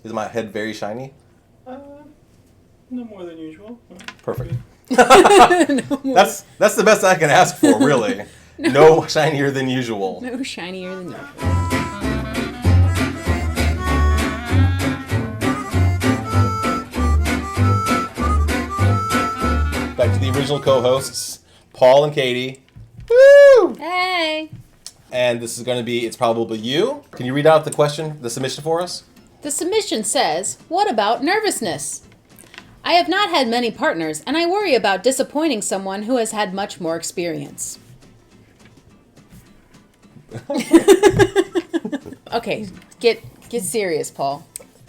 Is my head very shiny? No more than usual. Perfect. That's the best I can ask for, really. No shinier than usual. No shinier than usual. Back to the original co-hosts, Paul and Katie. Woo! Hey! And this is going to be, it's probably you. Can you read out the question, the submission for us? The submission says, what about nervousness? I have not had many partners, and I worry about disappointing someone who has had much more experience. Okay, get serious, Paul.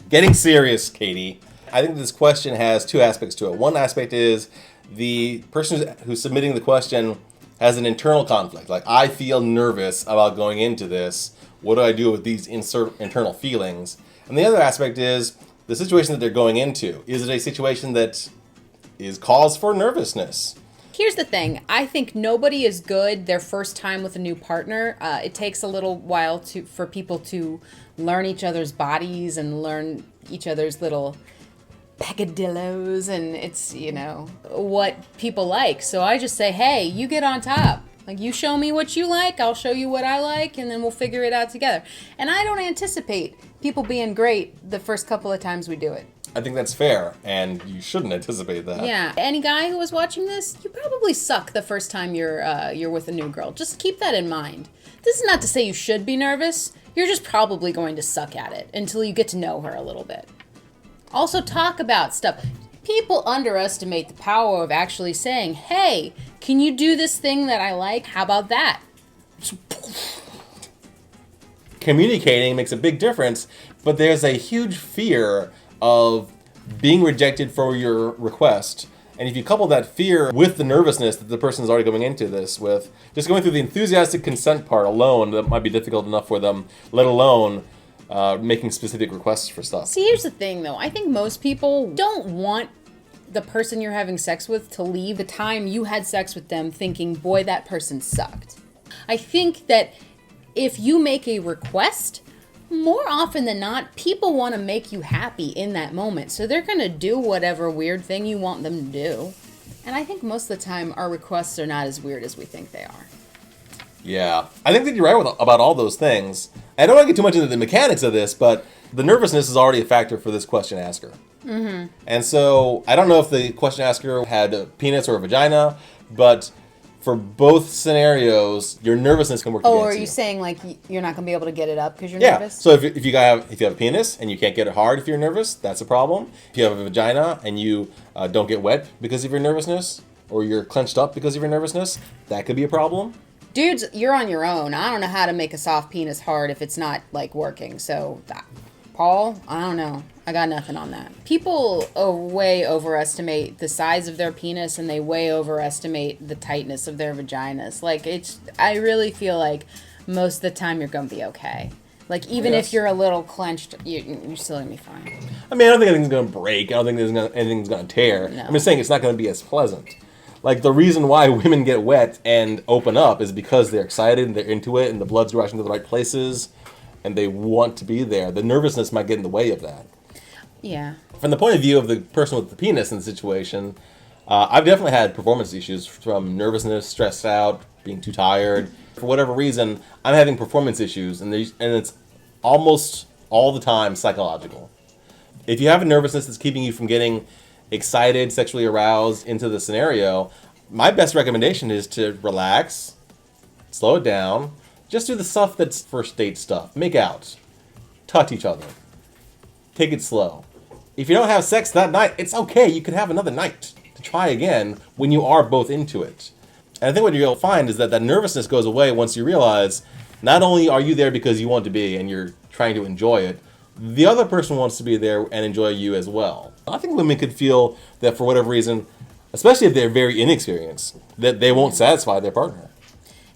Getting serious, Katie. I think this question has two aspects to it. One aspect is the person who's submitting the question has an internal conflict. Like, I feel nervous about going into this. What do I do with these internal feelings? And the other aspect is the situation that they're going into. Is it a situation that is cause for nervousness? Here's the thing. I think nobody is good their first time with a new partner. It takes a little while for people to learn each other's bodies and learn each other's little peccadillos, and it's, what people like. So I just say, hey, you get on top. Like, you show me what you like, I'll show you what I like, and then we'll figure it out together. And I don't anticipate people being great the first couple of times we do it. I think that's fair, and you shouldn't anticipate that. Yeah. Any guy who is watching this, you probably suck the first time you're with a new girl. Just keep that in mind. This is not to say you should be nervous. You're just probably going to suck at it until you get to know her a little bit. Also, talk about stuff. People underestimate the power of actually saying, hey, can you do this thing that I like? How about that? Communicating makes a big difference, but there's a huge fear of being rejected for your request. And if you couple that fear with the nervousness that the person is already going into this with, just going through the enthusiastic consent part alone, that might be difficult enough for them, let alone making specific requests for stuff. See, here's the thing, though. I think most people don't want the person you're having sex with to leave the time you had sex with them thinking, boy, that person sucked. I think that if you make a request, more often than not, people want to make you happy in that moment. So they're going to do whatever weird thing you want them to do. And I think most of the time, our requests are not as weird as we think they are. Yeah. I think that you're right about all those things. I don't want to get too much into the mechanics of this, but the nervousness is already a factor for this question asker. Mm-hmm. And so I don't know if the question asker had a penis or a vagina, but for both scenarios, your nervousness can work against you. Oh, are you saying like you're not going to be able to get it up because you're nervous? nervous? So if you have a penis and you can't get it hard if you're nervous, that's a problem. If you have a vagina and you don't get wet because of your nervousness, or you're clenched up because of your nervousness, that could be a problem. Dudes, you're on your own. I don't know how to make a soft penis hard if it's not like working. So, Paul, I don't know. I got nothing on that. People way overestimate the size of their penis, and they way overestimate the tightness of their vaginas. Like, I really feel like most of the time you're going to be okay. Like, even if you're a little clenched, you're still going to be fine. I mean, I don't think anything's going to break. I don't think anything's going to tear. No. I'm just saying it's not going to be as pleasant. Like, the reason why women get wet and open up is because they're excited and they're into it and the blood's rushing to the right places and they want to be there. The nervousness might get in the way of that. Yeah. From the point of view of the person with the penis in the situation, I've definitely had performance issues from nervousness, stressed out, being too tired. For whatever reason, I'm having performance issues, and it's almost all the time psychological. If you have a nervousness that's keeping you from getting excited, sexually aroused into the scenario, my best recommendation is to relax, slow it down, just do the stuff that's first date stuff. Make out, touch each other, take it slow. If you don't have sex that night, it's okay. You could have another night to try again when you are both into it. And I think what you'll find is that nervousness goes away once you realize not only are you there because you want to be and you're trying to enjoy it, the other person wants to be there and enjoy you as well. I think women could feel that for whatever reason, especially if they're very inexperienced, that they won't satisfy their partner.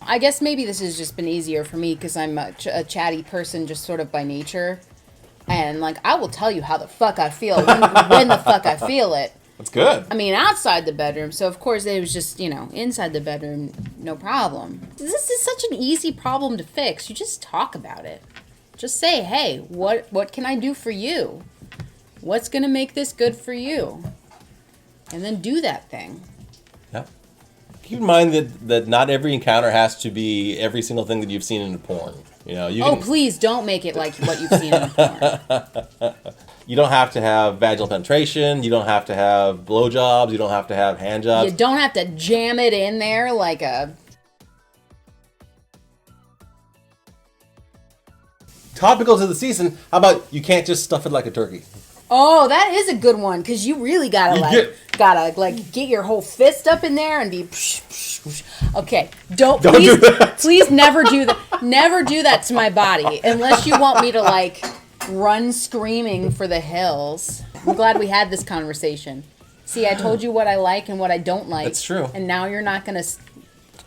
I guess maybe this has just been easier for me because I'm a chatty person just sort of by nature. And, like, I will tell you how the fuck I feel when the fuck I feel it. That's good. I mean, outside the bedroom. So, of course, it was just, inside the bedroom, no problem. This is such an easy problem to fix. You just talk about it. Just say, hey, what can I do for you? what's going to make this good for you? And then do that thing. Yeah. Keep in mind that not every encounter has to be every single thing that you've seen in porn. You know, Please don't make it like what you've seen in porn. You don't have to have vaginal penetration. You don't have to have blowjobs. You don't have to have hand jobs. You don't have to jam it in there like a... Topical to the season, how about you can't just stuff it like a turkey? Oh, that is a good one, because you really gotta get your whole fist up in there and be okay. Don't please, do that. Please never do that. Never do that to my body unless you want me to like run screaming for the hills. I'm glad we had this conversation. See, I told you what I like and what I don't like. That's true. And now you're not gonna.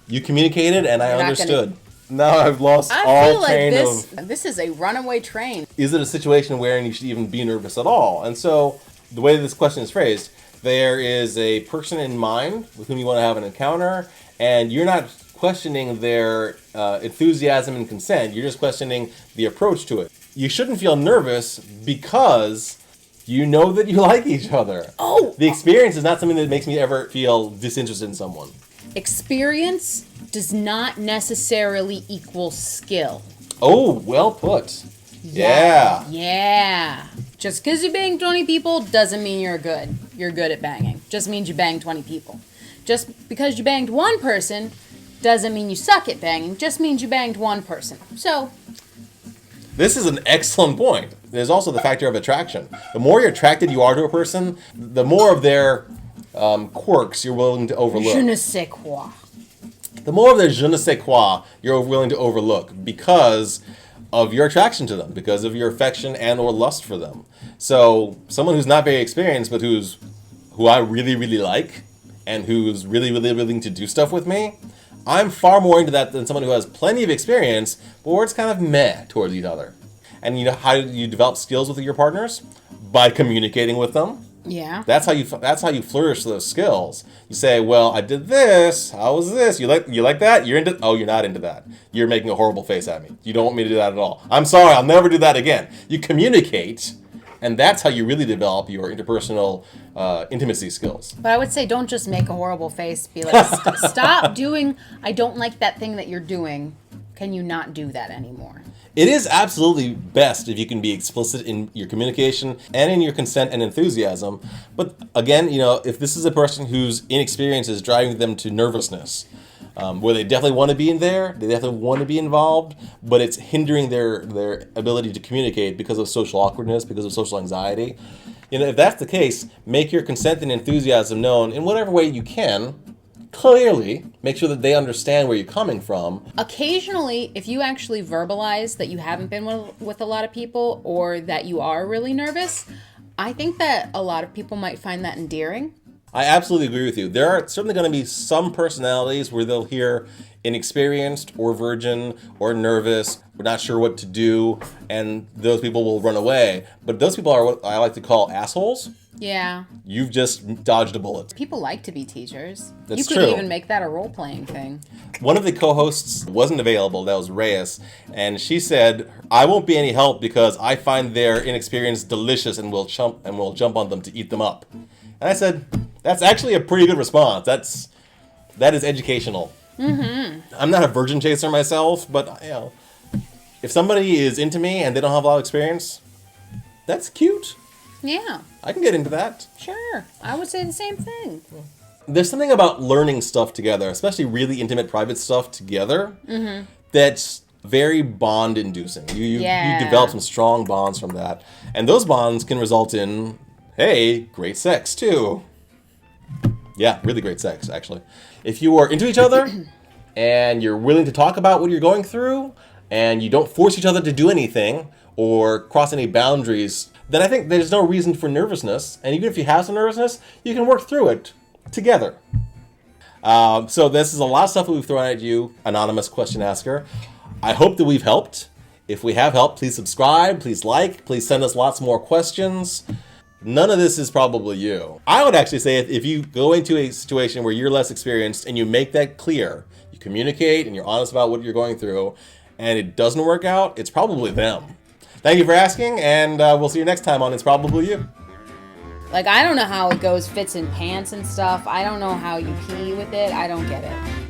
You communicated, and I understood. Now I've lost I all feel train like this is a runaway train. Is it a situation wherein you should even be nervous at all? And so, the way this question is phrased, there is a person in mind with whom you want to have an encounter, and you're not questioning their enthusiasm and consent. You're just questioning the approach to it. You shouldn't feel nervous because you know that you like each other. Oh! The experience is not something that makes me ever feel disinterested in someone. Experience does not necessarily equal skill. Oh, well put. Yeah. Yeah. Just because you bang 20 people doesn't mean you're good. You're good at banging. Just means you bang 20 people. Just because you banged one person doesn't mean you suck at banging. Just means you banged one person. So. This is an excellent point. There's also the factor of attraction. The more you're attracted you are to a person, the more of their quirks you're willing to overlook. Je ne sais quoi. The more of their je ne sais quoi you're willing to overlook because of your attraction to them, because of your affection and or lust for them. So someone who's not very experienced, but who I really, really like, and who's really, really willing to do stuff with me, I'm far more into that than someone who has plenty of experience, but where it's kind of meh towards each other. And you know how you develop skills with your partners? By communicating with them. Yeah. That's how you flourish those skills. You say, well, I did this. How was this? You like that? You're into. Oh, you're not into that. You're making a horrible face at me. You don't want me to do that at all. I'm sorry. I'll never do that again. You communicate, and that's how you really develop your interpersonal intimacy skills. But I would say don't just make a horrible face. Be like, stop doing. I don't like that thing that you're doing. Can you not do that anymore? It is absolutely best if you can be explicit in your communication and in your consent and enthusiasm. But again, you know, if this is a person whose inexperience is driving them to nervousness, where they definitely want to be in there, they definitely want to be involved, but it's hindering their ability to communicate because of social awkwardness, because of social anxiety. You know, if that's the case, make your consent and enthusiasm known in whatever way you can. Clearly, make sure that they understand where you're coming from. Occasionally, if you actually verbalize that you haven't been with a lot of people or that you are really nervous, I think that a lot of people might find that endearing. I absolutely agree with you. There are certainly going to be some personalities where they'll hear inexperienced or virgin or nervous, or not sure what to do, and those people will run away. But those people are what I like to call assholes. Yeah. You've just dodged a bullet. People like to be teachers. That's you could true. even make that a role-playing thing. One of the co-hosts wasn't available. That was Reyes. And she said, I won't be any help because I find their inexperience delicious and will jump on them to eat them up. And I said, that's actually a pretty good response. That is educational. Mm-hmm. I'm not a virgin chaser myself, but you know, if somebody is into me and they don't have a lot of experience, that's cute. Yeah. I can get into that. Sure. I would say the same thing. There's something about learning stuff together, especially really intimate, private stuff together, that's very bond-inducing. You develop some strong bonds from that. And those bonds can result in, hey, great sex, too. Yeah, really great sex, actually. If you are into each other, and you're willing to talk about what you're going through, and you don't force each other to do anything, or cross any boundaries, then I think there's no reason for nervousness. And even if you have some nervousness, you can work through it together. So this is a lot of stuff that we've thrown at you, anonymous question asker. I hope that we've helped. If we have helped, please subscribe, please like, please send us lots more questions. None of this is probably you. I would actually say if you go into a situation where you're less experienced and you make that clear, you communicate and you're honest about what you're going through, and it doesn't work out, it's probably them. Thank you for asking, and we'll see you next time on It's Probably You. Like, I don't know how it fits in pants and stuff. I don't know how you pee with it. I don't get it.